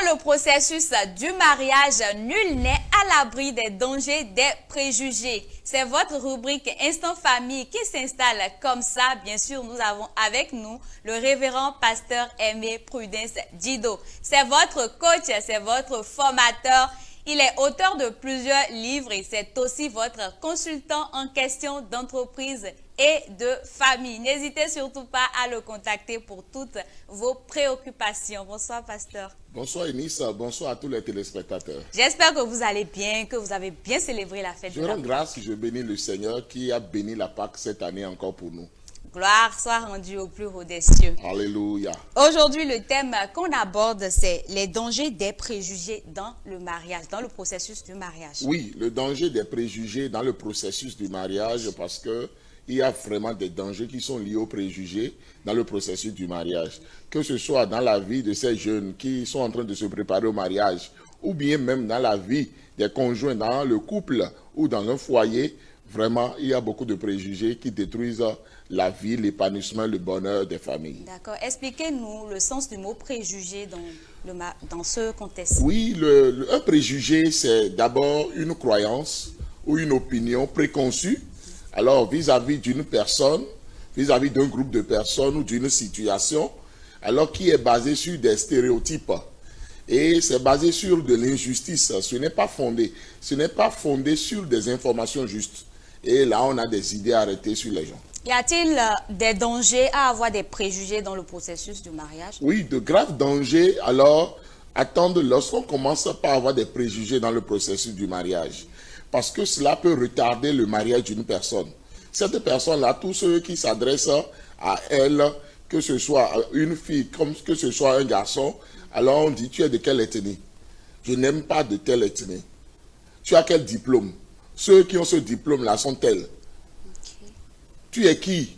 le processus du mariage, nul n'est à l'abri des dangers, des préjugés. C'est votre rubrique Instant Famille qui s'installe comme ça. Bien sûr, nous avons avec nous le révérend pasteur Aimé Prudence Dido. C'est votre coach, c'est votre formateur. Il est auteur de plusieurs livres et c'est aussi votre consultant en question d'entreprise et de famille. N'hésitez surtout pas à le contacter pour toutes vos préoccupations. Bonsoir, pasteur. Bonsoir, Enissa. Bonsoir à tous les téléspectateurs. J'espère que vous allez bien, que vous avez bien célébré la fête de la Pâque. Je rends grâce, je bénis le Seigneur qui a béni la Pâque cette année encore pour nous. Gloire soit rendue au plus haut des cieux. Alléluia. Aujourd'hui, le thème qu'on aborde, c'est les dangers des préjugés dans le mariage, dans le processus du mariage. Oui, le danger des préjugés dans le processus du mariage, parce que il y a vraiment des dangers qui sont liés aux préjugés dans le processus du mariage. Que ce soit dans la vie de ces jeunes qui sont en train de se préparer au mariage, ou bien même dans la vie des conjoints, dans le couple ou dans un foyer, vraiment, il y a beaucoup de préjugés qui détruisent la vie, l'épanouissement, le bonheur des familles. D'accord. Expliquez-nous le sens du mot préjugé dans ce contexte. Oui, un préjugé, c'est d'abord une croyance ou une opinion préconçue. Alors, vis-à-vis d'une personne, vis-à-vis d'un groupe de personnes ou d'une situation, alors qui est basée sur des stéréotypes. Et c'est basé sur de l'injustice. Ce n'est pas fondé. Ce n'est pas fondé sur des informations justes. Et là, on a des idées arrêtées sur les gens. Y a-t-il des dangers à avoir des préjugés dans le processus du mariage? Oui, de graves dangers. Alors, attendre lorsqu'on commence par avoir des préjugés dans le processus du mariage. Parce que cela peut retarder le mariage d'une personne. Cette personne-là, tous ceux qui s'adressent à elle, que ce soit une fille, comme que ce soit un garçon, alors on dit, tu es de quelle ethnie? Je n'aime pas de telle ethnie. Tu as quel diplôme? Ceux qui ont ce diplôme-là sont tels. Okay. Tu es qui?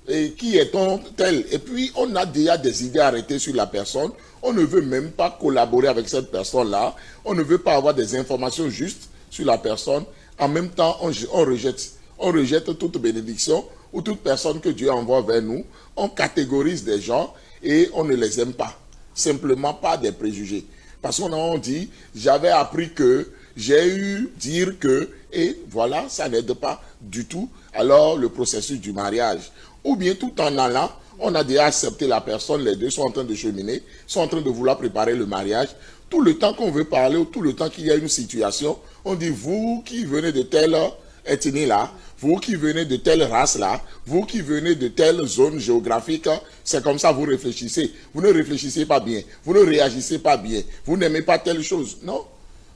Et qui est ton tel? Et puis, on a déjà des idées arrêtées sur la personne. On ne veut même pas collaborer avec cette personne-là. On ne veut pas avoir des informations justes sur la personne. En même temps, on rejette toute bénédiction ou toute personne que Dieu envoie vers nous. On catégorise des gens et on ne les aime pas. Simplement pas des préjugés. Parce qu'on dit, j'avais appris que, j'ai eu dire que, et voilà, ça n'aide pas du tout. Alors, le processus du mariage. Ou bien tout en allant, on a déjà accepté la personne, les deux sont en train de cheminer, sont en train de vouloir préparer le mariage. Tout le temps qu'on veut parler, ou tout le temps qu'il y a une situation, on dit, vous qui venez de telle ethnie-là, vous qui venez de telle race-là, vous qui venez de telle zone géographique, c'est comme ça vous réfléchissez. Vous ne réfléchissez pas bien, vous ne réagissez pas bien, vous n'aimez pas telle chose. Non.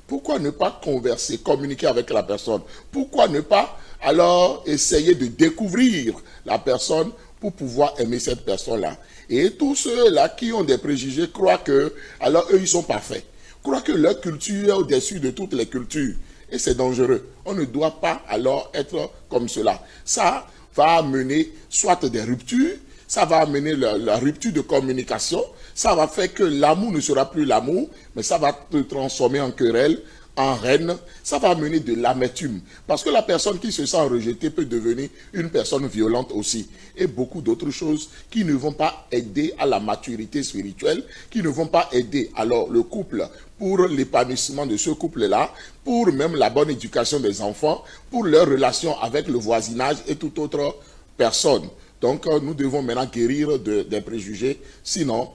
Pourquoi ne pas converser, communiquer avec la personne? Pourquoi ne pas alors essayer de découvrir la personne pour pouvoir aimer cette personne-là? Et tous ceux-là qui ont des préjugés croient que, alors eux, ils sont parfaits. Croient que leur culture est au-dessus de toutes les cultures. Et c'est dangereux. On ne doit pas alors être comme cela. Ça va amener soit des ruptures, ça va amener la rupture de communication, ça va faire que l'amour ne sera plus l'amour, mais ça va te transformer en querelle, en haine, ça va amener de l'amertume. Parce que la personne qui se sent rejetée peut devenir une personne violente aussi. Et beaucoup d'autres choses qui ne vont pas aider à la maturité spirituelle, qui ne vont pas aider alors le couple pour l'épanouissement de ce couple-là, pour même la bonne éducation des enfants, pour leur relation avec le voisinage et toute autre personne. Donc nous devons maintenant guérir des préjugés, sinon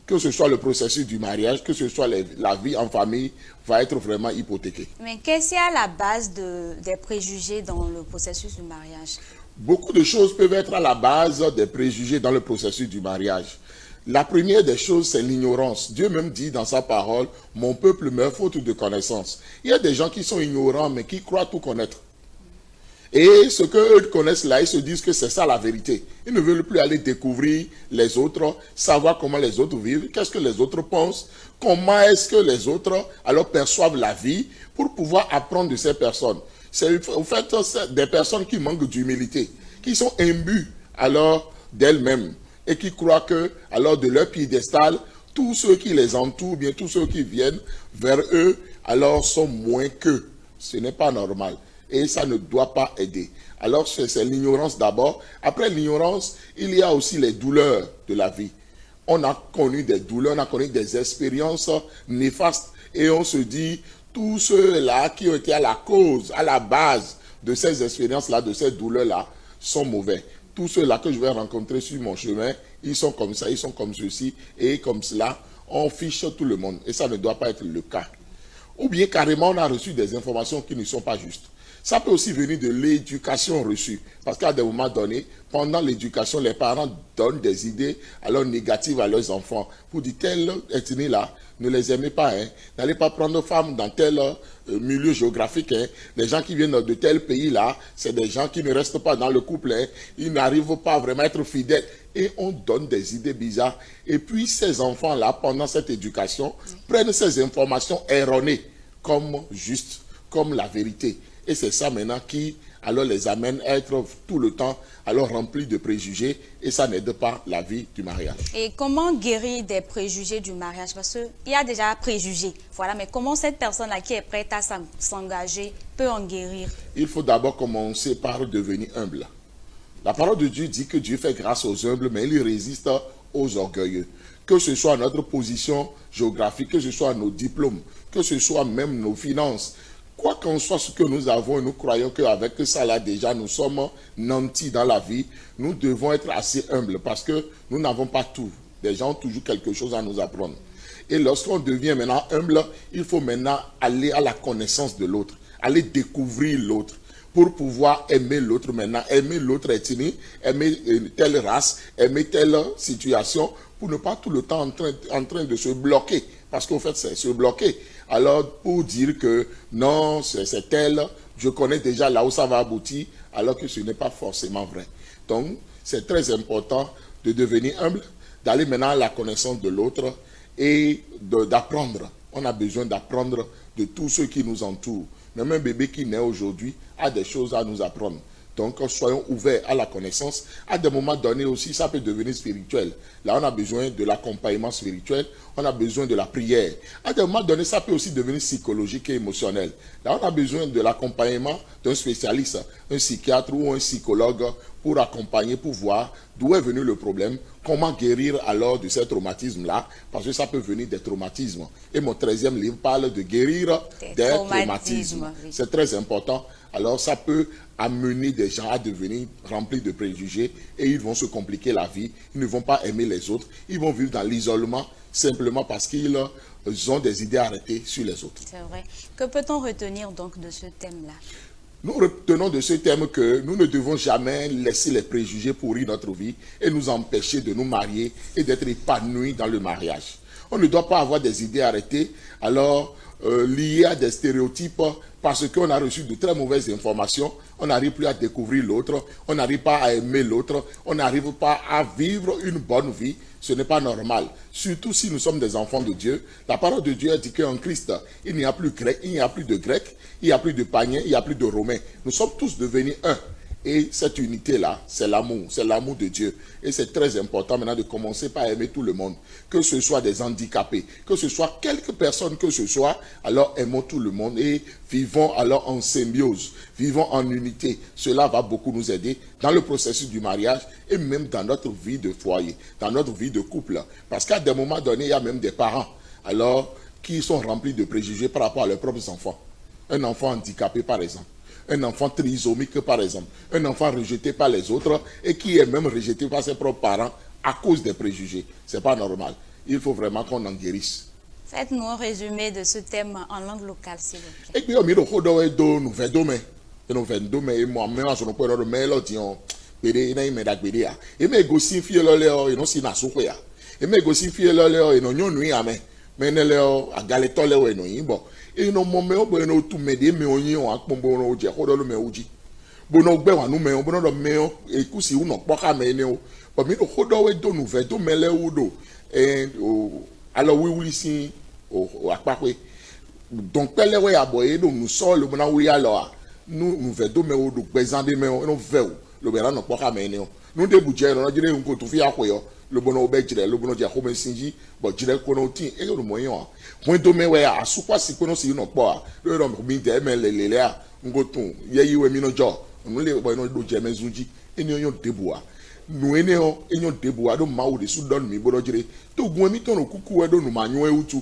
que ce soit le processus du mariage, que ce soit la vie en famille, va être vraiment hypothéquée. Mais qu'est-ce qu'il y a à la base des préjugés dans le processus du mariage? Beaucoup de choses peuvent être à la base des préjugés dans le processus du mariage. La première des choses, c'est l'ignorance. Dieu même dit dans sa parole, « Mon peuple meurt faute de connaissance ». Il y a des gens qui sont ignorants, mais qui croient tout connaître. Et ce qu'eux connaissent là, ils se disent que c'est ça la vérité. Ils ne veulent plus aller découvrir les autres, savoir comment les autres vivent, qu'est-ce que les autres pensent, comment est-ce que les autres alors perçoivent la vie pour pouvoir apprendre de ces personnes. C'est en fait des personnes qui manquent d'humilité, qui sont imbues alors d'elles-mêmes et qui croient que alors de leur piédestal, tous ceux qui les entourent, bien tous ceux qui viennent vers eux, alors sont moins qu'eux. Ce n'est pas normal. Et ça ne doit pas aider. Alors c'est l'ignorance d'abord. Après l'ignorance, il y a aussi les douleurs de la vie. on a connu des douleurs, on a connu des expériences néfastes. Et on se dit, tous ceux-là qui ont été à la cause, à la base de ces expériences-là, de ces douleurs-là, sont mauvais. Tous ceux-là que je vais rencontrer sur mon chemin, ils sont comme ça, ils sont comme ceci, et comme cela, on fiche tout le monde. Et ça ne doit pas être le cas. Ou bien carrément, on a reçu des informations qui ne sont pas justes. Ça peut aussi venir de l'éducation reçue. Parce qu'à des moments donnés, pendant l'éducation, les parents donnent des idées alors négatives à leurs enfants. Pour dire, telle ethnie-là, ne les aimez pas. Hein. N'allez pas prendre femme dans tel milieu géographique. Hein. Les gens qui viennent de tel pays-là, c'est des gens qui ne restent pas dans le couple. Hein. Ils n'arrivent pas vraiment à être fidèles. Et on donne des idées bizarres. Et puis ces enfants-là, pendant cette éducation, prennent ces informations erronées comme justes, comme la vérité. Et c'est ça maintenant qui alors les amène à être tout le temps alors remplis de préjugés et ça n'aide pas la vie du mariage. Et comment guérir des préjugés du mariage? Parce qu'il y a déjà préjugés, voilà, mais comment cette personne-là qui est prête à s'engager peut en guérir? Il faut d'abord commencer par devenir humble. La parole de Dieu dit que Dieu fait grâce aux humbles, mais il résiste aux orgueilleux. Que ce soit notre position géographique, que ce soit nos diplômes, que ce soit même nos finances, quoi qu'en soit ce que nous avons, nous croyons qu'avec ça là déjà nous sommes nantis dans la vie, nous devons être assez humbles parce que nous n'avons pas tout. Les gens ont toujours quelque chose à nous apprendre. Et lorsqu'on devient maintenant humble, il faut maintenant aller à la connaissance de l'autre, aller découvrir l'autre pour pouvoir aimer l'autre maintenant, aimer l'autre ethnie, aimer telle race, aimer telle situation, pour ne pas tout le temps en train de se bloquer. Parce qu'au fait, c'est se bloquer. Alors, pour dire que non, c'est tel, je connais déjà là où ça va aboutir, alors que ce n'est pas forcément vrai. Donc, c'est très important de devenir humble, d'aller maintenant à la connaissance de l'autre et d'apprendre. On a besoin d'apprendre de tous ceux qui nous entourent. Même un bébé qui naît aujourd'hui a des choses à nous apprendre. Donc, soyons ouverts à la connaissance. À des moments donnés aussi, ça peut devenir spirituel. Là, on a besoin de l'accompagnement spirituel. On a besoin de la prière. À des moments donnés, ça peut aussi devenir psychologique et émotionnel. Là, on a besoin de l'accompagnement d'un spécialiste, un psychiatre ou un psychologue pour accompagner, pour voir d'où est venu le problème, comment guérir alors de ces traumatismes-là, parce que ça peut venir des traumatismes. Et mon 13e livre parle de guérir des traumatismes. Oui. C'est très important. Alors, ça peut amener des gens à devenir remplis de préjugés et ils vont se compliquer la vie. Ils ne vont pas aimer les autres. Ils vont vivre dans l'isolement simplement parce qu'ils ont des idées arrêtées sur les autres. C'est vrai. Que peut-on retenir donc de ce thème-là? Nous retenons de ce thème que nous ne devons jamais laisser les préjugés pourrir notre vie et nous empêcher de nous marier et d'être épanouis dans le mariage. On ne doit pas avoir des idées arrêtées, alors liées à des stéréotypes, parce qu'on a reçu de très mauvaises informations, on n'arrive plus à découvrir l'autre, on n'arrive pas à aimer l'autre, on n'arrive pas à vivre une bonne vie. Ce n'est pas normal. Surtout si nous sommes des enfants de Dieu. La parole de Dieu a dit qu'en Christ, il n'y a plus grec, il n'y a plus de grec, il n'y a plus de païens, il n'y a plus de romains. Nous sommes tous devenus un. Et cette unité-là, c'est l'amour de Dieu. Et c'est très important maintenant de commencer par aimer tout le monde. Que ce soit des handicapés, que ce soit quelques personnes que ce soit, alors aimons tout le monde et vivons alors en symbiose, vivons en unité. Cela va beaucoup nous aider dans le processus du mariage et même dans notre vie de foyer, dans notre vie de couple. Parce qu'à des moments donnés, il y a même des parents alors qui sont remplis de préjugés par rapport à leurs propres enfants. Un enfant handicapé par exemple. Un enfant trisomique, par exemple, un enfant rejeté par les autres et qui est même rejeté par ses propres parents à cause des préjugés. Ce n'est pas normal. Il faut vraiment qu'on en guérisse. Faites-nous un résumé de ce thème en langue locale, s'il vous plaît. Et puis, nous et no mo me o bo no tu me de me onyin o akpombo no je ho do me uji bo no gbe wa nu me o bo no do me o e ku si uno poka me ne o bo mi no ho do we do nu ve do mele u do o alo wi wi si o apakwe donc pele we abo e do nu so lo na wi alo a nu ve do me o do gbezan de me o no ve o lo be ra no poka me ne o nu de buje no jire nko to fi akwe yo lo bono be jire lo bono je ko me sinji bo jire ko no tin e ro mo yan point do me we a supwa si ko no si no po a lo ro mi de me lele a ngo tun ye yi we mi no jo nu le bo no do je me zunji eni oyan debu a nous eneo enyo debu ado maou de soudan mi bodojire to gun mi ton okuku edo nu manyo eutu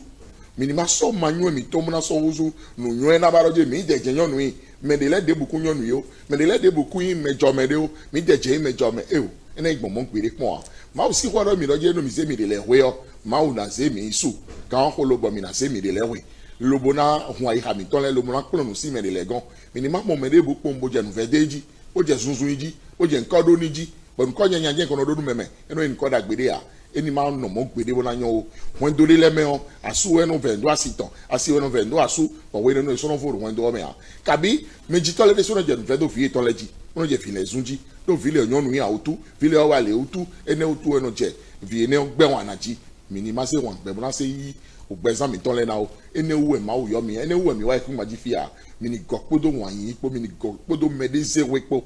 minima so manyo mi to muna so wuzu nu nyo na baroje mi de jenyo nu me de le debu kunyo nu yo me de le debu kun mejo me de o mi de je mejo me e o ene igbon mo gbere pon ma o si kwado mi loje no mi se mi de le we o ma o na se mi su kan ko lobo mi na se mi de le we lobo na hu ai ha mi ton le lobo na klo nu si me de le gon minima mo me de bu pon bo je nu vedeji o je zunzun iji o je nkodo ni ji bon ko nya nya ko no do meme eno en ko da gbede a eni ma no mo gbede wona nyo o won do le me o asu eno vendo asiton asi eno vendo asu bo we no so no fo won do me a kabi meji to le de so no je vendo fi to leji won je fi le zunji do vile nyonu ya otu vile o wa le otu ene otu eno je vi ene gbe won anaji minima se won gbe bona se yi ogbezan mi ton le na o ene wu e ma wo yo mi ene wu e mi wa ku maji fi a mini gokpodo won yin po mini gokpodo medeze wepo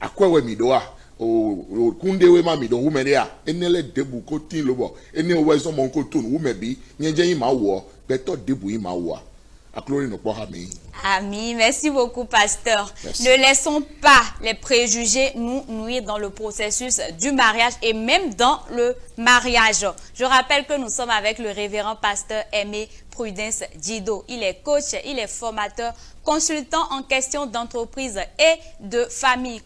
akwewe mi do a o kunde we ma mi do wumede a enele debu ko tin lobo ene o wezo mon ko tun wumebi nyeje yin ma wo beto debu yin ma wo aklori no po ha mi. Amis, merci beaucoup, pasteur. Merci. Ne laissons pas les préjugés nous nuire dans le processus du mariage et même dans le mariage. Je rappelle que nous sommes avec le révérend pasteur Aimé Prudence Djido. Il est coach, il est formateur, consultant en question d'entreprise et de famille.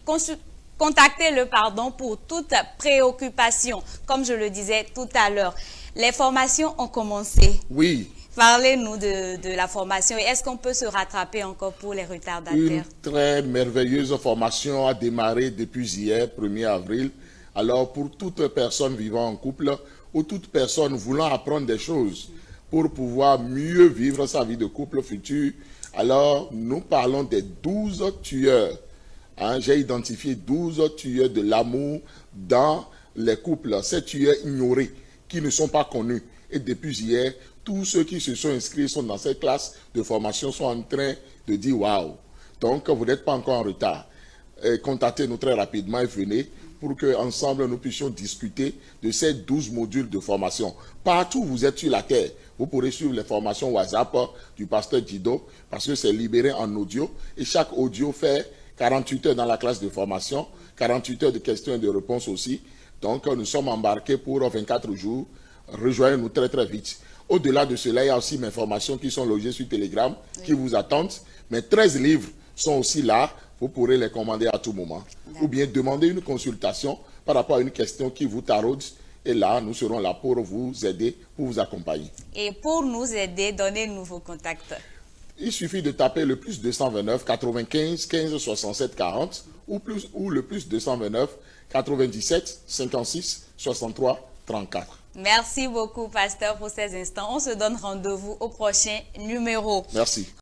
Contactez-le, pour toute préoccupation. Comme je le disais tout à l'heure, les formations ont commencé. Oui. Parlez-nous de la formation et est-ce qu'on peut se rattraper encore pour les retardataires? Une très merveilleuse formation a démarré depuis hier, 1er avril. Alors, pour toute personne vivant en couple ou toute personne voulant apprendre des choses pour pouvoir mieux vivre sa vie de couple futur, alors nous parlons des 12 tueurs. Hein, j'ai identifié 12 tueurs de l'amour dans les couples, ces tueurs ignorés qui ne sont pas connus. Et depuis hier, tous ceux qui se sont inscrits sont dans cette classe de formation sont en train de dire waouh. Donc, vous n'êtes pas encore en retard. Contactez-nous très rapidement et venez pour qu'ensemble nous puissions discuter de ces 12 modules de formation. Partout où vous êtes sur la terre, vous pourrez suivre les formations WhatsApp du pasteur Djido parce que c'est libéré en audio et chaque audio fait 48 heures dans la classe de formation, 48 heures de questions et de réponses aussi. Donc, nous sommes embarqués pour 24 jours. Rejoignez-nous très très vite. Au-delà de cela, il y a aussi mes formations qui sont logées sur Telegram, qui vous attendent. Mes 13 livres sont aussi là. Vous pourrez les commander à tout moment. Ou bien demander une consultation par rapport à une question qui vous taraude. Et là, nous serons là pour vous aider, pour vous accompagner. Et pour nous aider, donnez-nous vos contacts. Il suffit de taper le plus 229 95 15 67 40 ou le plus 229 97 56 63 34. Merci beaucoup, pasteur, pour ces instants. On se donne rendez-vous au prochain numéro. Merci.